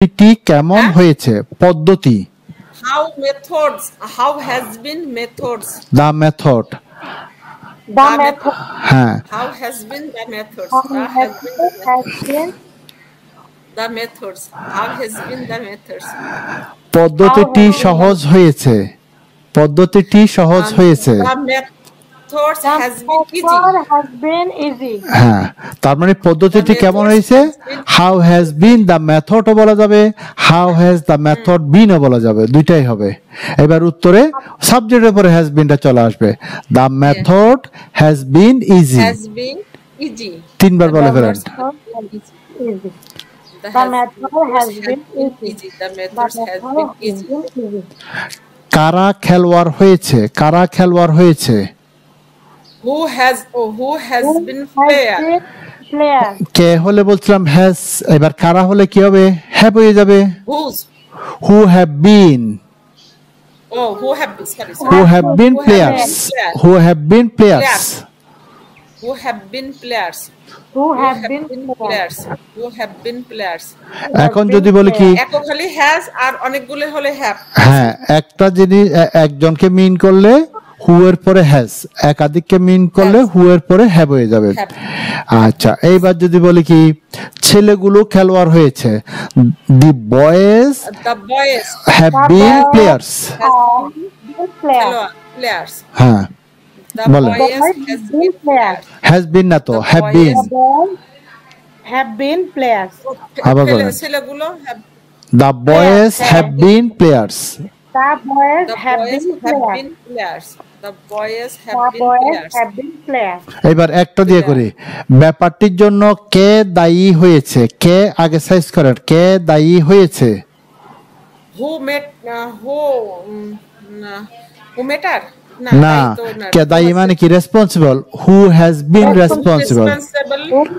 এটি কেমন হয়েছে পদ্ধতি how methods how has been methods the method হ্যাঁ how has been the methods the methods how has been the methods পদ্ধতিটি সহজ হয়েছে পদ্ধতিটি সহজ হয়েছে methods has been easy হ্যাঁ তার মানে পদ্ধতিটি কেমন হয়েছে how has been the method ও বলা যাবে how has the method been ও বলা যাবে দুইটাই হবে এবার উত্তরে সাবজেক্টের পরে has been টা চলে আসবে the method has been easy তিনবার বলে ফেলেন the method has been easy the method has been easy কারা খেলোয়াড় হয়েছে কারা খেলোয়াড় হয়েছে who has been player কে হলে বলছিলাম has এবার কারা হলে কি হবে have হয়ে যাবে who have been who have been sorry who have been players who have been players who have been players who have been players who have been players এখন যদি বলি কি একক খালি has আর অনেকগুলো হলে have হ্যাঁ একটা জিনিস একজনকে মিন করলে who এর পরে has একাধিককে মিন করলে who এর পরে have হয়ে যাবে আচ্ছা এইবার যদি বলি কি ছেলেগুলো খেলোয়াড় হয়েছে the boys have been players হ্যাঁ বলো has been না তো have been players আবার বলেন ছেলেগুলো the boys have been players the boys have been players the boys have been players এবার একটা দিয়ে করি ব্যাপারটির জন্য কে দায়ী হয়েছে কে আগে সাইজ করেন কে দায়ী হয়েছে who matter না কে দায়ী মানে কি responsible who has been responsible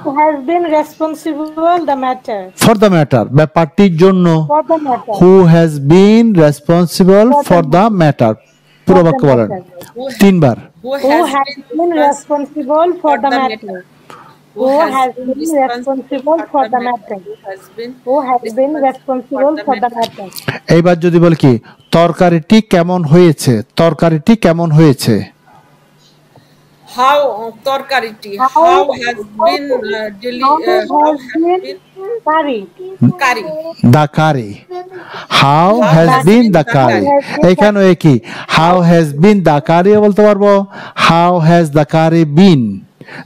who has been responsible the matter for the matter ব্যাপারটির জন্য who has been responsible for the matter পুরো বাক্য বলেন তিনবার who has been responsible for the matter who has been responsible for the matter who has been responsible for the matter এইবার যদি বল কি তরকারিটি কেমন হয়েছে তরকারিটি কেমন হয়েছে how তরকারিটি how has been curry the curry how has been the curry এখানে কি how has been the curry বলতে পারবো how has the curry been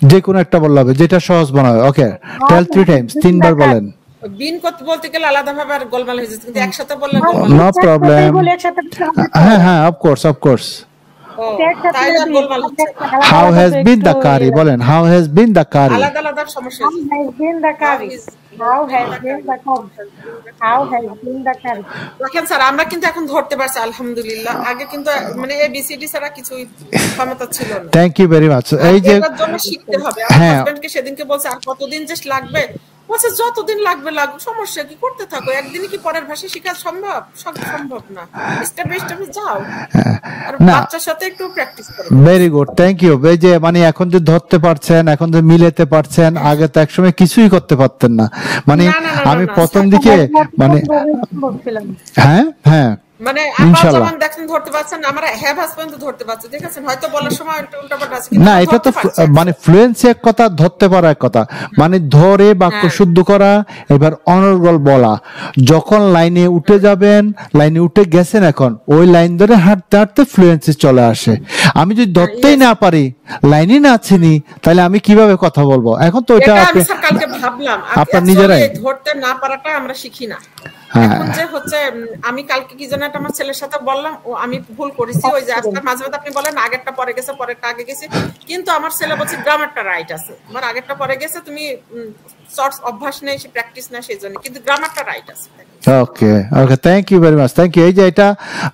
যে কোনো একটা বললে হবে যেটা সহজ বানাবে ওকে টেল 3 টাইমস তিনবার বলেন বিন কত বলতে গেলে আলাদা ভাবে আর গোলমাল হয়ে যাচ্ছে কিন্তু একসাথে বললে গোলমাল নো প্রবলেম হ্যাঁ হ্যাঁ of course how has been the curry বলেন how has been the curry আলাদা আলাদা সমস্যা how has been the curry দেখেন স্যার আমরা কিন্তু এখন ধরতে পারছি আলহামদুলিল্লাহ আগে কিন্তু মানে এবিসিডি ছাড়া কিছু ক্ষমতা ছিল না থ্যাংক ইউ ভেরি মাচ এই যে এর জন্য শিখতে হবে আমার হাজবেন্ডকে সেদিনকে বলছে আর কতদিন যে লাগবে বলছে যতদিন লাগবে লাগুক সমস্যা কি করতে থাকো একদিনই কি পরের ভাষা শেখা সম্ভব না স্টেপ বাই স্টেপ যাও আর বাচ্চার সাথে একটু প্র্যাকটিস করো ভেরি গুড থ্যাংক ইউ এই যে মানে এখন যে ধরতে পারছেন এখন যে মিলাতে পারছেন আগে তো একসময় কিছুই করতে পারতেন না মানে আমি প্রথম দিকে মানে হ্যাঁ মানে আপনারা যখন দেখেন ধরতে পারছেন আমরা হ্যাভ হাজবেন্ড ধরতে পারছি দেখেন হয়তো বলার সময় উল্টাপাল্টা আছে না এটা তো মানে ফ্লুয়েন্সি এক কথা ধরতে পারা এক কথা মানে ধরে বাক্য শুদ্ধ করা এবার অনর্গল বলা যখন লাইনে উঠে যাবেন লাইনে উঠে গেছেন এখন ওই লাইন ধরে হাঁটতে হাঁটতে ফ্লুয়েন্সি চলে আসে আমি যদি ধরতেই না পারি লাইনই না চিনি তাহলে আমি কিভাবে কথা বলবো এখন তো এটা আমি কালকে ভাবলাম আপনার নিজেরাই ধরতে না পারাটা আমরা শিখি না এখন যে হচ্ছে আমি কালকে কি জানো আমার ছেলের সাথে বললাম ও আমি ভুল করেছি ওই যে আজকাল মাঝে মাঝে আপনি বলেন আগেরটা পরে গেছে পরেরটা আগে গেছে কিন্তু আমার ছেলে বলছে গ্রামারটা রাইট আছে আমার আগেরটা পরে গেছে তুমি শর্টস অভ্যাস নেই সে প্র্যাকটিস না সেজন্য কিন্তু গ্রামারটা রাইট আছে okay thank you very much thank you এই যে এটা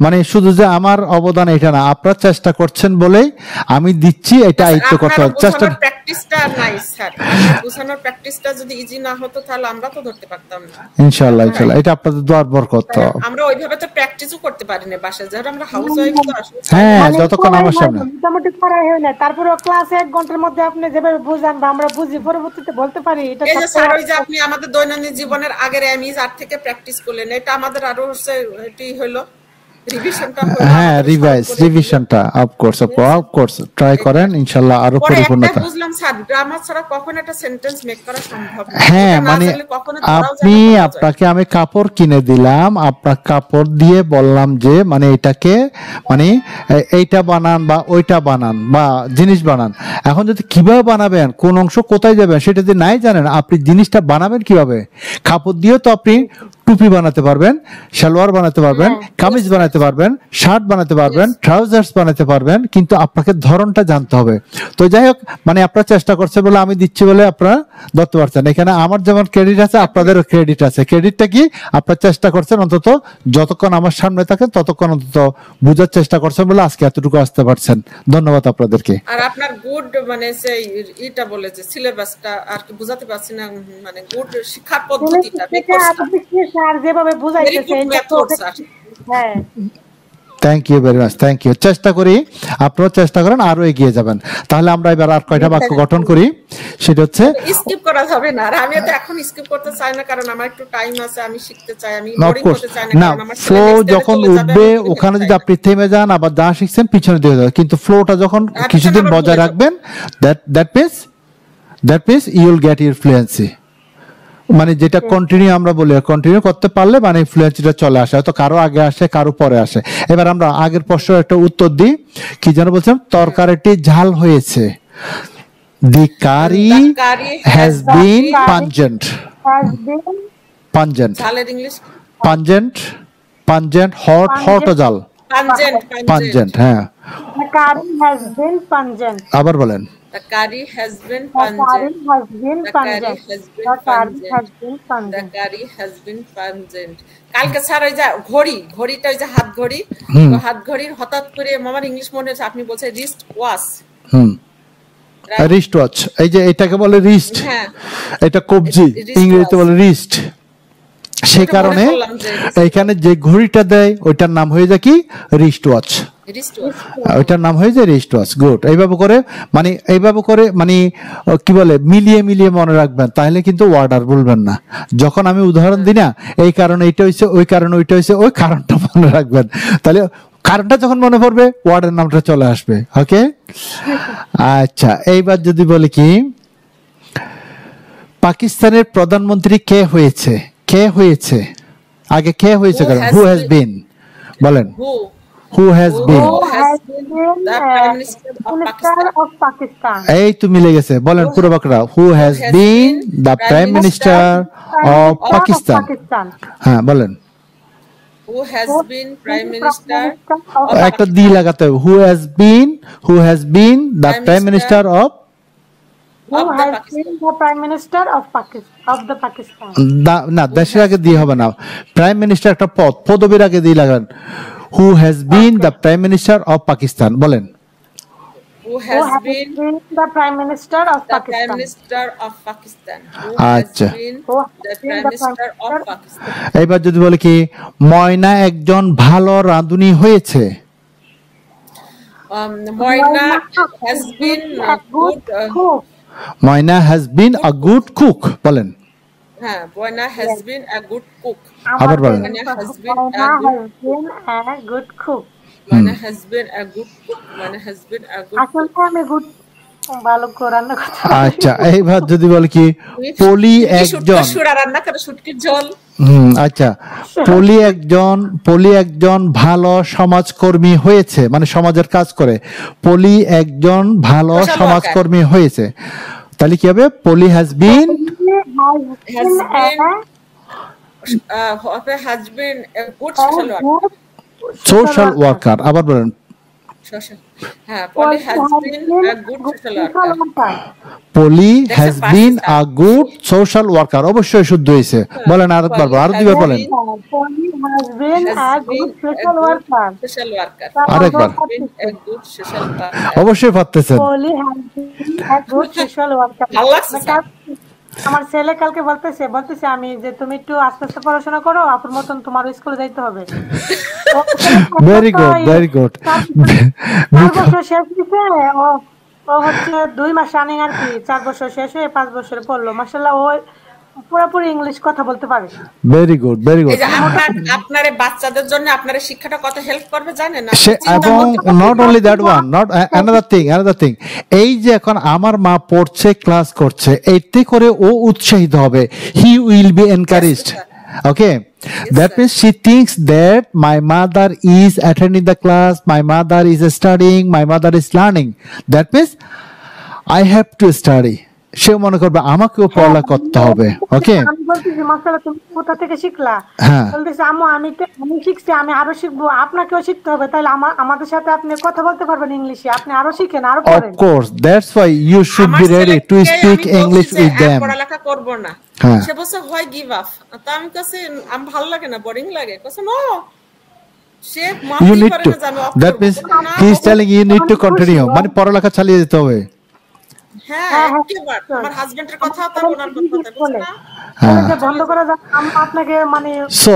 মানে শুধু যে আমার অবদান এটা না আপনারা চেষ্টা করছেন বলেই আমি দিচ্ছি এটা আয়ত্ত করতে চেষ্টা প্র্যাকটিসটা নাই স্যার বুঝানোর প্র্যাকটিসটা যদি ইজি না হতো তাহলে আমরা তো ধরতে পারতাম না ইনশাআল্লাহ এটা আপনাদের আপনাদের দোয়ার বরকত। আমরা ওইভাবে তো প্র্যাকটিসও করতে পারি না বাসায়, যেহেতু আমরা হাউস ওয়াইফ তো আসলে। হ্যাঁ, যতক্ষণ আমার সামনে মোটামুটি পড়াই হয় না, তারপরে ক্লাসে 1 ঘন্টার মধ্যে আপনি যেভাবে বুঝান বা আমরা বুঝি পরবর্তীতে বলতে পারি। এটা এই যে স্যার, ওই যে আপনি আমাদের দৈনন্দিন জীবনের আগের এমইজ আর থেকে প্র্যাকটিস করলেন, এটা আমাদের আরো হচ্ছে এটি হলো রিভিশনটা হলো। হ্যাঁ, রিভিশনটা অফকোর্স ট্রাই করেন, ইনশাআল্লাহ আরো পরিপূর্ণতা। বুঝলাম স্যার, গ্রামার ছাড়া কখনো একটা সেন্টেন্স মেক করা সম্ভব না। হ্যাঁ, মানে আপনাকে আমি কাপড় কিনে দিলাম, আপনার কাপড় দিয়ে বললাম যে মানে এটাকে মানে এইটা বানান বা ওইটা বানান বা জিনিস বানান। এখন যদি কিভাবে বানাবেন, কোন অংশ কোথায় যাবেন সেটা যদি নাই জানেন, আপনি জিনিসটা বানাবেন কিভাবে? কাপড় দিয়ে তো আপনি টুপি বানাতে পারবেন, সালোয়ার বানাতে পারবেন, কামিজ বানাতে পারবেন, শার্ট বানাতে পারবেন, ট্রাউজার্স বানাতে পারবেন, কিন্তু আপনাকে ধরনটা জানতে হবে। তো যাই হোক, মানে আপনারা চেষ্টা করছে বলে আমি দিচ্ছি বলে আপনারা ধরতে পারছেন। এখানে আমার যেমন ক্রেডিট আছে, আপনাদেরও ক্রেডিট আছে। ক্রেডিটটা কি? আপনারা চেষ্টা করছেন, অন্তত যতক্ষণ আমার সামনে থাকে ততক্ষণ অন্তত বোঝার চেষ্টা করছেন বলে আজকে এতটুকু আসতে পারছেন। ধন্যবাদ আপনাদেরকে। আর আপনার গুড মানে সেই এটা বলে যে সিলেবাসটা আর কি বুঝাতে পারছি না, মানে গুড শিক্ষার পদ্ধতিটা স্যার যেভাবে বুঝাইতেছে এটা তো হ্যাঁ। Thank you very much, thank you. চেষ্টা করি, আপনারাও চেষ্টা করেন, আরো এগিয়ে যাবেন। তাহলে আমরা এবার আর কয়টা বাক্য গঠন করি, সেটা হচ্ছে স্কিপ করা যাবে না। আর আমি তো এখন স্কিপ করতে চাই না, কারণ আমার একটু টাইম আছে, আমি শিখতে চাই, আমি বোরিং হতে চাই না। কারণ আমার ফ্লো যখন উঠবে ওখানে যদি আপনি থেমে যান, আবার যা শিখছেন পিছনে দিয়ে যাবেন, কিন্তু ফ্লোটা যখন কিছুদিন বজায় রাখবেন, that means you will get your fluency. মানে যেটা কন্টিনিউ আমরা বলি, কন্টিনিউ করতে পারলে মানে ফ্লুয়েন্সিটা চলে আসে। হয়তো কারো আগে আসে, কারো পরে আসে। এবার আমরা আগের প্রশ্নের একটা উত্তর দিই। কি যেন বলছিলাম? তরকারিটি ঝাল হয়েছে। The curry has been pungent. Pungent. ঝালের ইংলিশ pungent, hot ও জাল। Pungent, হ্যাঁ। The curry has been pungent. আবার বলেন। The curry has been pungent. The curry has been pungent. কালকে স্যার ওই যে ঘড়িটা ওই যে হাত ঘড়ি, তো হাত ঘড়ির হঠাৎ করে আমার ইংলিশ মনে হচ্ছে আপনি বলছেন রিস্ট ওয়াচ। রিস্ট ওয়াচ, এই যে এটাকে বলে রিস্ট। এটা কবজি, ইংরেজিতে বলে রিস্ট। সেই কারণে এখানে যে ঘড়িটা দেয় ওইটার নাম হয়ে যায় কি? Wrist watch. ওইটার নাম হয়ে যায় রিস্ট ওয়াচ। গুড। এইভাবে করে মানে কি বলে মিলিয়ে মনে রাখবেন, তাহলে কিন্তু ওয়ার্ড আর বলবেন না। যখন আমি উদাহরণ দিই না, এই কারণে এইটা হয়েছে, ওই কারণে ওইটা হয়েছে, ওই কারণটা মনে রাখবেন, তাহলে কারণটা যখন মনে পড়বে ওয়ার্ডের নামটা চলে আসবে। ওকে, আচ্ছা। এইবার যদি বলি কি, পাকিস্তানের প্রধানমন্ত্রী কে হয়েছে? আগে কে হয়েছে? হু হ্যাজ বিন, বলেন। Who has been the Prime Minister of Pakistan? এই তো মিলে গেছে, বলেন পুরো বাক্যটা। Who has been the Prime Minister of Pakistan? হ্যাঁ, বলেন। Who has been Prime Minister of একটা দি লাগাতে হবে। Who has been the Prime Minister of the Prime Minister of Pakistan? না, দেশের আগে দিয়ে হবে না। প্রাইম মিনিস্টার একটা পদবীর আগে দিয়ে লাগান। Who has been the Prime Minister of Pakistan? বলেন। Who has been the Prime Minister of Pakistan? আচ্ছা, the Prime Minister of Pakistan. এইবার যদি বলি কি, ময়না একজন ভালো রাঁধুনি হয়েছে। Moina has been a good cook. Moina has been a good cook. বলেন। হ্যাঁ, Moina has been a good cook. আবার বলেন। Moina has been a good cook. Moina has been a good cook. Moina has been a good cook. আসলে আমি good ভালো করে রান্না করতে। আচ্ছা, এইবার যদি বলি কি, পলি একজন সুরা রান্না করে শুটকির ঝোল। আচ্ছা, পলি একজন ভালো সমাজকর্মী হয়েছে, মানে সমাজের কাজ করে। পলি একজন ভালো সমাজকর্মী হয়েছে, তাহলে কি হবে? Polly has been a good social worker. আবার বলেন। Polly has been a good social worker. Polly has been a good social worker. অবশ্যই শুদ্ধ হয়েছে। বলেন আরেকবার, আরো দুইবার বলেন। Polly has been a good social worker. আরেকবার। অবশ্যই পারতেছেন। Polly has been a good social worker. আমার ছেলে কালকে বলতেছে আমি যে তুমি একটু আস্তে আস্তে পড়াশোনা করো, আপুর মতন তোমার স্কুলে যাইতে হবে। Very good, very good. 4 বছর শেষ হয়েছে, ও হচ্ছে 2 মাস রানিং আর কি, 4 বছর শেষ হয়ে 5 বছরে পড়লো। মাশাআল্লাহ, ও পুরোপুরি ইংলিশ কথা বলতে পারে। Very good, very good. এই যে আপনার বাচ্চাদের জন্য আপনার শিক্ষাটা কত হেল্প করবে জানেন না? এবং not only that one, not another thing, এই যে এখন আমার মা পড়ছে, ক্লাস করছে, এতে করে ও উৎসাহিত হবে, he will be encouraged. Okay, that means she thinks that my mother is attending the class, my mother is studying, my mother is learning. That means I have to study. সে মনে করবে আমাকেও পড়ালেখা করতে হবে। ওকে, আমি বলতেছি মাশাআল্লাহ তুমি কোথা থেকে শিখলা? বলতেছে আম্মু আমি শিখছি, আমি আরো শিখবো, আপনাকেও শিখতে হবে, তাহলে আমাদের সাথে আপনি কথা বলতে পারবেন ইংলিশে, আপনি আরো শিখেন, আরো পড়েন। Of course, that's why you should be ready to speak English with them. পড়ালেখা করব না, সে বলছে হয় গিভ আপ। তো আমি কাছে আমি ভালো লাগে না, বোরিং লাগে। কাছে নো, সে you need to, that means he is telling you need to continue, মানে পড়ালেখা চালিয়ে যেতে হবে। হ্যাঁ, একেবারে আমার হাজবেন্ডের কথা তা ওনার কথা বলছে না, বন্ধ করা যাবে আপনাকে মানে। So